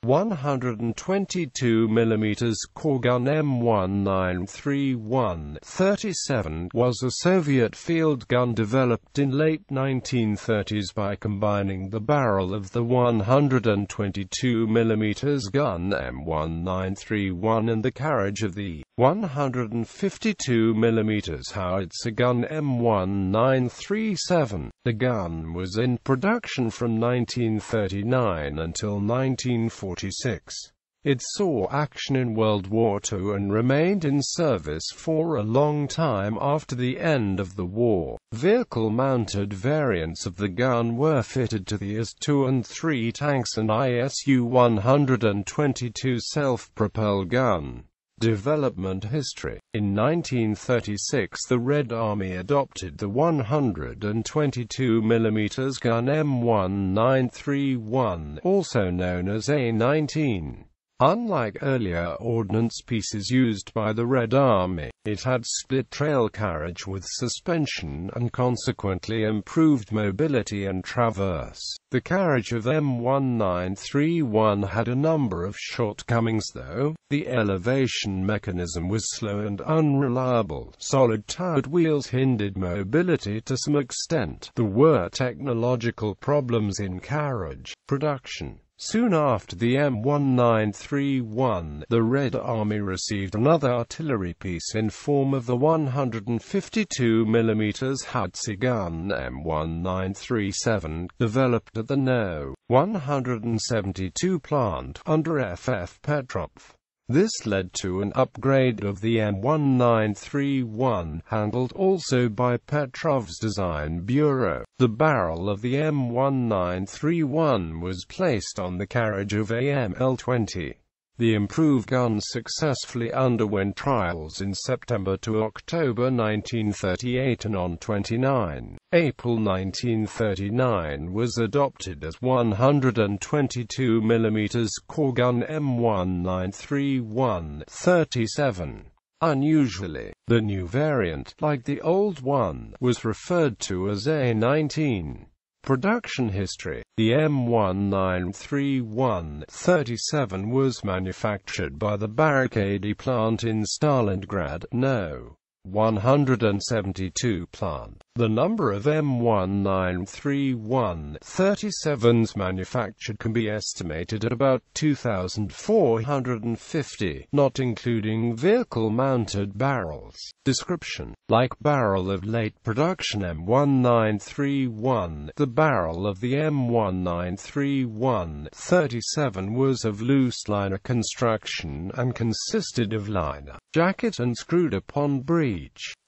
122 mm core gun M1931-37 was a Soviet field gun developed in late 1930s by combining the barrel of the 122 mm gun M1931 and the carriage of the 152 mm howitzer gun M1937. The gun was in production from 1939 until 1946. It saw action in World War II and remained in service for a long time after the end of the war. Vehicle-mounted variants of the gun were fitted to the IS-2 and 3 tanks and ISU-122 self-propelled gun. Development history. In 1936 the Red Army adopted the 122 mm gun M1931, also known as A-19. Unlike earlier ordnance pieces used by the Red Army, it had split trail carriage with suspension and consequently improved mobility and traverse. The carriage of M1931 had a number of shortcomings though. The elevation mechanism was slow and unreliable. Solid turret wheels hindered mobility to some extent. There were technological problems in carriage production. Soon after the M1931, the Red Army received another artillery piece in form of the 152 mm howitzer gun M1937, developed at the No. 172 plant under F.F. Petrov. This led to an upgrade of the M1931, handled also by Petrov's design bureau. The barrel of the M1931 was placed on the carriage of AML-20. The improved gun successfully underwent trials in September to October 1938 and on 29 April 1939 was adopted as 122 mm core gun M1931-37. Unusually, the new variant, like the old one, was referred to as A-19. Production history. The M1931-37 was manufactured by the Barricade plant in Stalingrad, No. 172 plant. The number of M1931-37s manufactured can be estimated at about 2,450, not including vehicle-mounted barrels. Description. Like barrel of late production M1931, the barrel of the M1931-37 was of loose liner construction and consisted of liner, jacket and screwed-upon breech.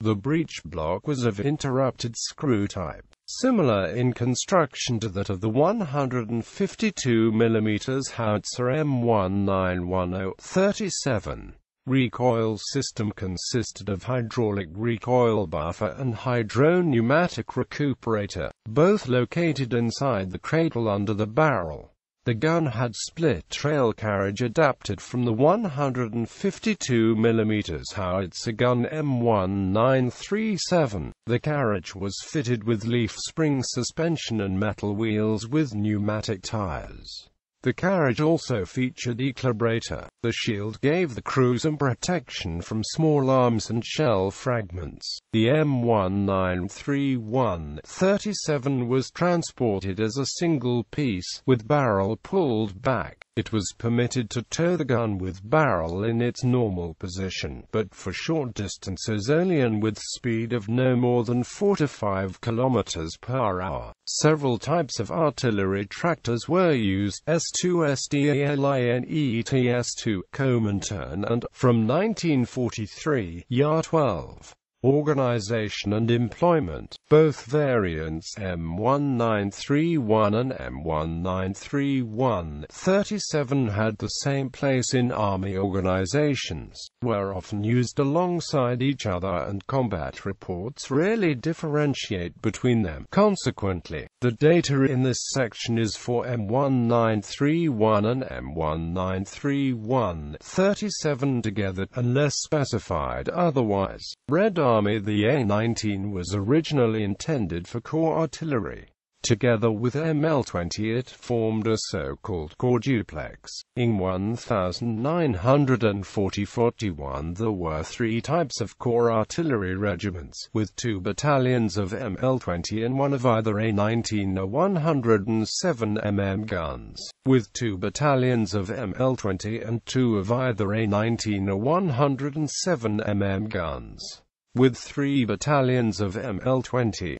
The breech block was of interrupted screw type, similar in construction to that of the 152 mm howitzer M1910-37. Recoil system consisted of hydraulic recoil buffer and hydro-pneumatic recuperator, both located inside the cradle under the barrel. The gun had split trail carriage adapted from the 152 mm howitzer gun M1937. The carriage was fitted with leaf spring suspension and metal wheels with pneumatic tires. The carriage also featured equilibrator. The shield gave the crew some protection from small arms and shell fragments. The M1931-37 was transported as a single piece, with barrel pulled back. It was permitted to tow the gun with barrel in its normal position, but for short distances only and with speed of no more than 4 to 5 km per hour. Several types of artillery tractors were used: S2 SDALINET S2, Comintern, and, from 1943, YAR-12. Organization and employment. Both variants, M1931 and M1931-37, had the same place in Army organizations, were often used alongside each other, and combat reports rarely differentiate between them. Consequently, the data in this section is for M1931 and M1931-37 together, unless specified otherwise. Red Army. The A-19 was originally intended for corps artillery. Together with ML20 it formed a so-called quadruplex. In 1940-41 there were three types of corps artillery regiments, with 2 battalions of ML20 and one of either A19 or 107 mm guns, with 2 battalions of ML20 and 2 of either A19 or 107 mm guns, with 3 battalions of ML20.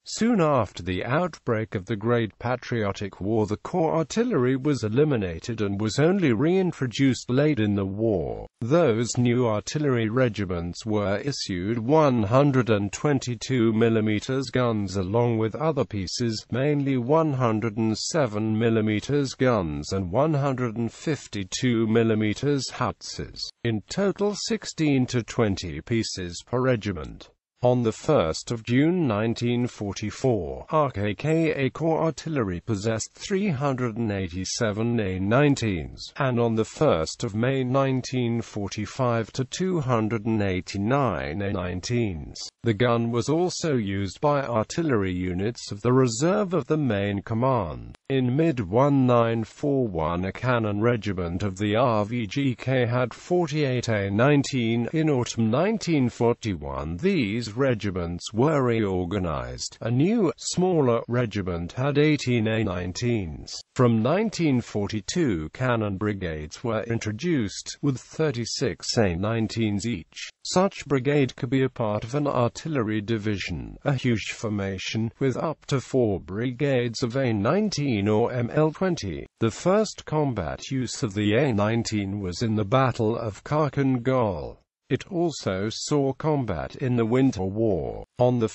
Soon after the outbreak of the Great Patriotic War, the corps artillery was eliminated and was only reintroduced late in the war. Those new artillery regiments were issued 122 mm guns along with other pieces, mainly 107 mm guns and 152 mm howitzers. In total 16 to 20 pieces per regiment. On 1 June 1944, RKKA Corps Artillery possessed 387 A-19s, and on 1 May 1945 to 289 A-19s. The gun was also used by artillery units of the reserve of the main command. In mid-1941 a cannon regiment of the RVGK had 48 A-19. In autumn 1941 these regiments were reorganized. A new, smaller regiment had 18 A-19s. From 1942 cannon brigades were introduced, with 36 A-19s each. Such brigade could be a part of an artillery division, a huge formation, with up to 4 brigades of A-19 or ML-20. The first combat use of the A-19 was in the Battle of Kharkhin Gol. It also saw combat in the Winter War. On 1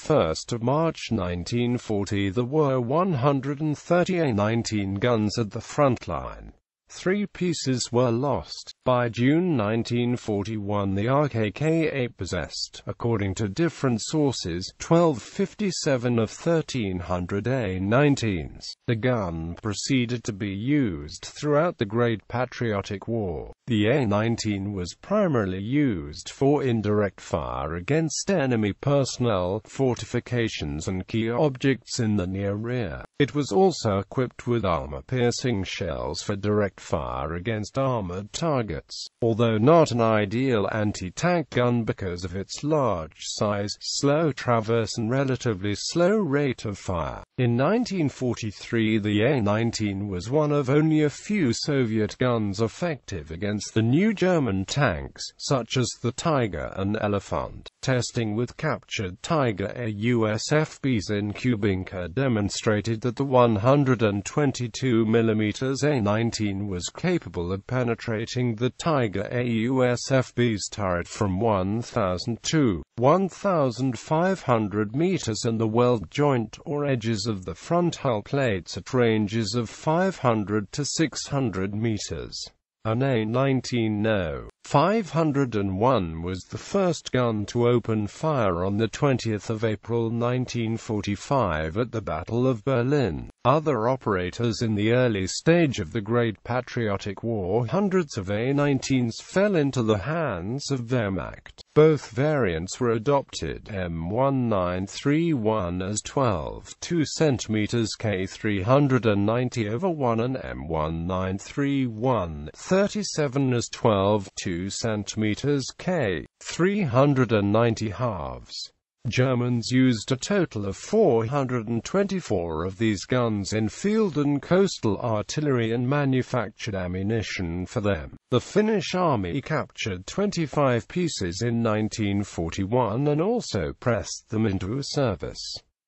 March 1940 there were 130 A-19 guns at the front line. 3 pieces were lost. By June 1941 the RKKA possessed, according to different sources, 1257 of 1300 A-19s. The gun proceeded to be used throughout the Great Patriotic War. The A-19 was primarily used for indirect fire against enemy personnel, fortifications and key objects in the near rear. It was also equipped with armor-piercing shells for direct fire against armored targets. Although not an ideal anti-tank gun because of its large size, slow traverse and relatively slow rate of fire. In 1943 the A-19 was one of only a few Soviet guns effective against the new German tanks, such as the Tiger and Elephant. Testing with captured Tiger AUSFBs in Kubinka demonstrated that the 122 mm A-19 was capable of penetrating the Tiger AUSFB's turret from 1,000 to 1,500 meters and the weld joint or edges of the front hull plates at ranges of 500 to 600 meters. An A-19 No. 501 was the first gun to open fire on 20 April 1945 at the Battle of Berlin. Other operators in the early stage of the Great Patriotic War, hundreds of A-19s fell into the hands of Wehrmacht. Both variants were adopted, M1931 as 12 2 cm K 390/1 and M1931 37 as 12 2 cm K 390 halves. Germans used a total of 424 of these guns in field and coastal artillery and manufactured ammunition for them. The Finnish army captured 25 pieces in 1941 and also pressed them into service.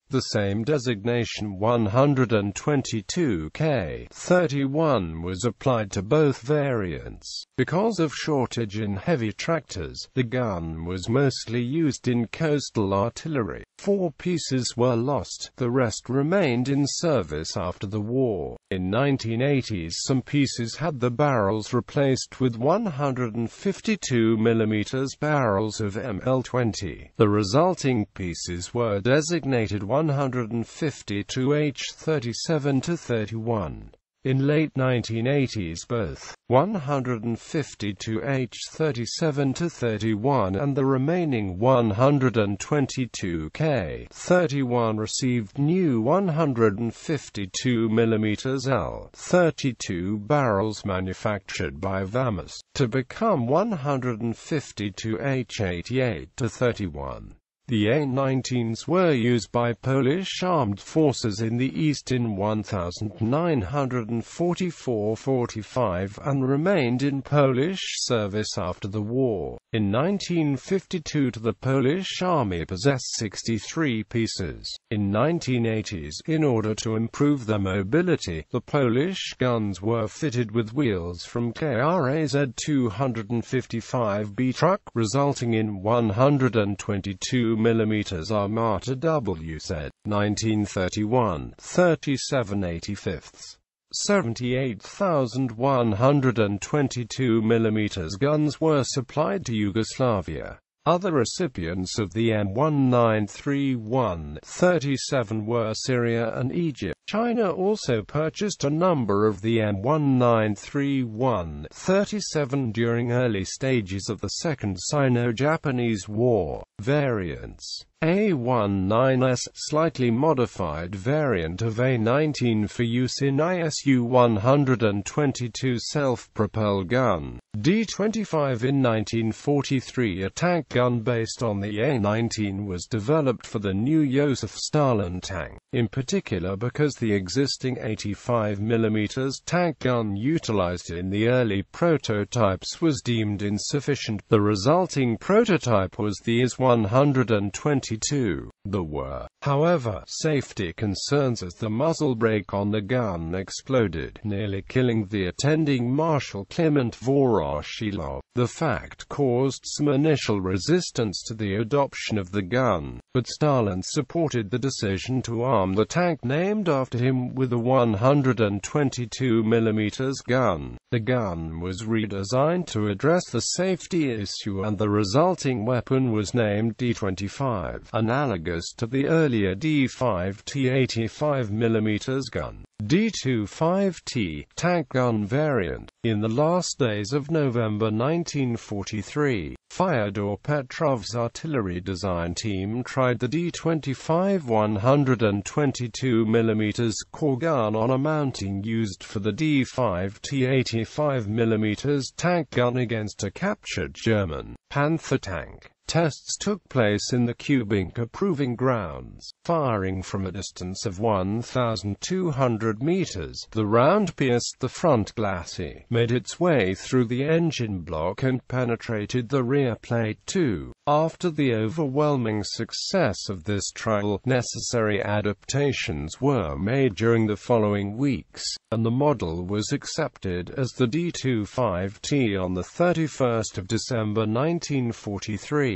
The same designation 122 K31 was applied to both variants. Because of shortage in heavy tractors, the gun was mostly used in coastal artillery. 4 pieces were lost, the rest remained in service after the war. In 1980s some pieces had the barrels replaced with 152 mm barrels of ML20. The resulting pieces were designated 152 H37-31. In late 1980s both 152 H-37-31 and the remaining 122 K-31 received new 152 mm L-32 barrels manufactured by VAMIS, to become 152 H-88-31. The A-19s were used by Polish armed forces in the East in 1944–45 and remained in Polish service after the war. In 1952 the Polish army possessed 63 pieces. In 1980s, in order to improve their mobility, the Polish guns were fitted with wheels from GRAU's 255B truck, resulting in 122 mm Armata WZ. 1931, 37/85. 78,122 mm guns were supplied to Yugoslavia. Other recipients of the M1931 37 were Syria and Egypt. China also purchased a number of the M1931 37 during early stages of the Second Sino-Japanese War. Variants: A-19S, slightly modified variant of A-19 for use in ISU-122 self-propelled gun. D-25 in 1943, a tank gun based on the A-19 was developed for the new Joseph Stalin tank, in particular because the existing 85 mm tank gun utilized in the early prototypes was deemed insufficient. The resulting prototype was the IS-122. There were, however, safety concerns as the muzzle brake on the gun exploded, nearly killing the attending Marshal Kliment Voroshilov. The fact caused some initial resistance to the adoption of the gun, but Stalin supported the decision to arm the tank named after him with a 122 mm gun. The gun was redesigned to address the safety issue and the resulting weapon was named D-25, analogous to the earlier D-5T 85 mm gun. D-25T, tank gun variant. In the last days of November 1943, Fyodor Petrov's artillery design team tried the D-25 122 mm core gun on a mounting used for the D-5T 85 mm tank gun against a captured German Panther tank. Tests took place in the Kubinka Proving Grounds. Firing from a distance of 1,200 meters, the round pierced the front glacis, made its way through the engine block and penetrated the rear plate too. After the overwhelming success of this trial, necessary adaptations were made during the following weeks, and the model was accepted as the D-25T on the 31st of December 1943.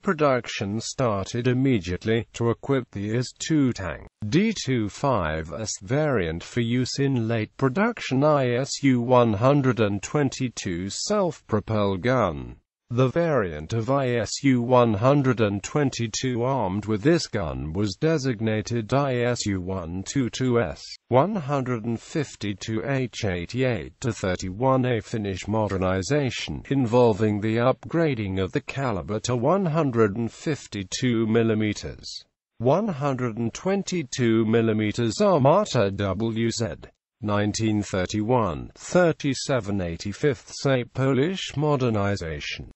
Production started immediately to equip the IS-2 tank. D-25S variant for use in late production ISU-122 self-propelled gun. The variant of ISU-122 armed with this gun was designated ISU-122S. 152 H-88-31, a Finnish modernization involving the upgrading of the caliber to 152 mm. 122 mm Armata WZ. 1931, 37/85, a Polish modernization.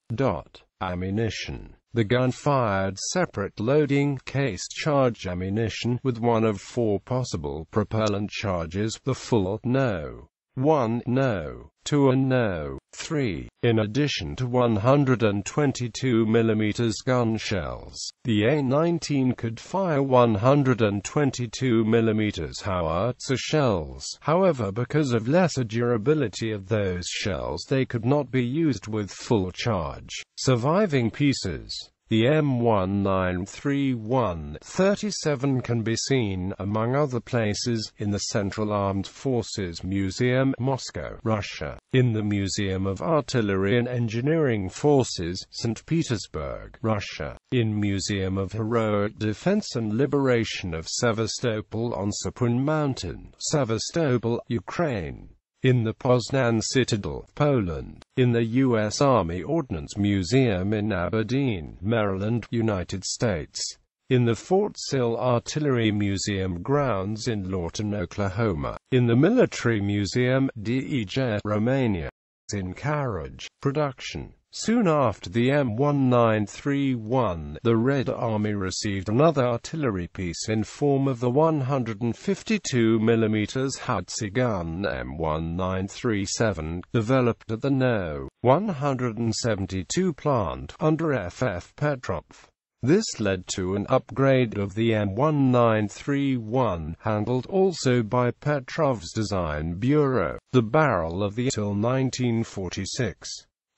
Ammunition. The gun fired separate loading-cased charge ammunition, with one of 4 possible propellant charges, the full No. 1 No. 2 and No. 3, in addition to 122 mm gun shells. The A-19 could fire 122 mm howitzer shells. However, because of lesser durability of those shells, they could not be used with full charge. Surviving pieces. The M1931-37 can be seen, among other places, in the Central Armed Forces Museum, Moscow, Russia, in the Museum of Artillery and Engineering Forces, St. Petersburg, Russia, in Museum of Heroic Defense and Liberation of Sevastopol on Sapun Mountain, Sevastopol, Ukraine, in the Poznan Citadel, Poland, in the U.S. Army Ordnance Museum in Aberdeen, Maryland, United States, in the Fort Sill Artillery Museum grounds in Lawton, Oklahoma, in the Military Museum, Dej, Romania, in carriage production. Soon after the M1931, the Red Army received another artillery piece in form of the 152 mm howitzer-gun M1937, developed at the No. 172 plant under F.F. Petrov. This led to an upgrade of the M1931, handled also by Petrov's Design Bureau, the barrel of the till 1946.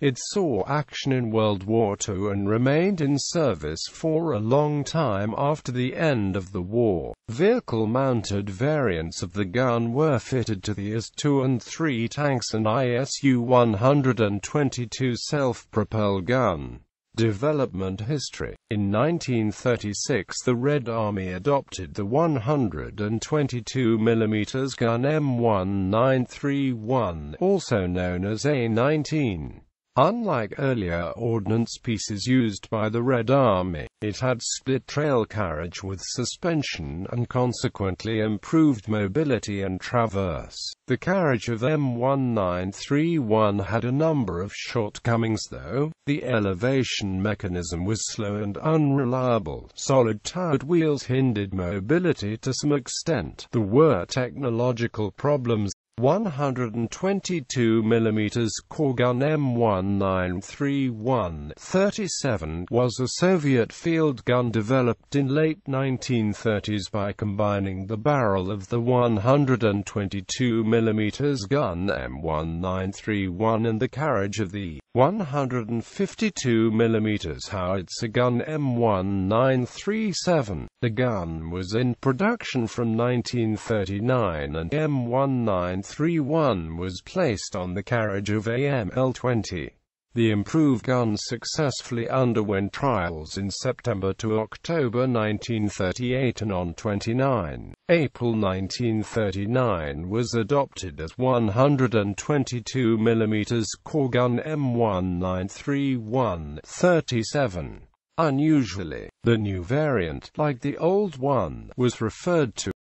It saw action in World War II and remained in service for a long time after the end of the war. Vehicle-mounted variants of the gun were fitted to the IS-2 and 3 tanks and ISU-122 self-propelled gun. Development history. In 1936 the Red Army adopted the 122 mm gun M1931, also known as A-19. Unlike earlier ordnance pieces used by the Red Army, it had split trail carriage with suspension and consequently improved mobility and traverse. The carriage of M1931 had a number of shortcomings though. The elevation mechanism was slow and unreliable. Solid-toed wheels hindered mobility to some extent. There were technological problems. 122 mm core gun M1931-37 was a Soviet field gun developed in late 1930s by combining the barrel of the 122 mm gun M1931 and the carriage of the 152 mm howitzer gun M1937. The gun was in production from 1939 and M1931 was placed on the carriage of AML-20. The improved gun successfully underwent trials in September to October 1938 and on 29 April 1939 was adopted as 122 mm core gun M1931-37. Unusually, the new variant, like the old one, was referred to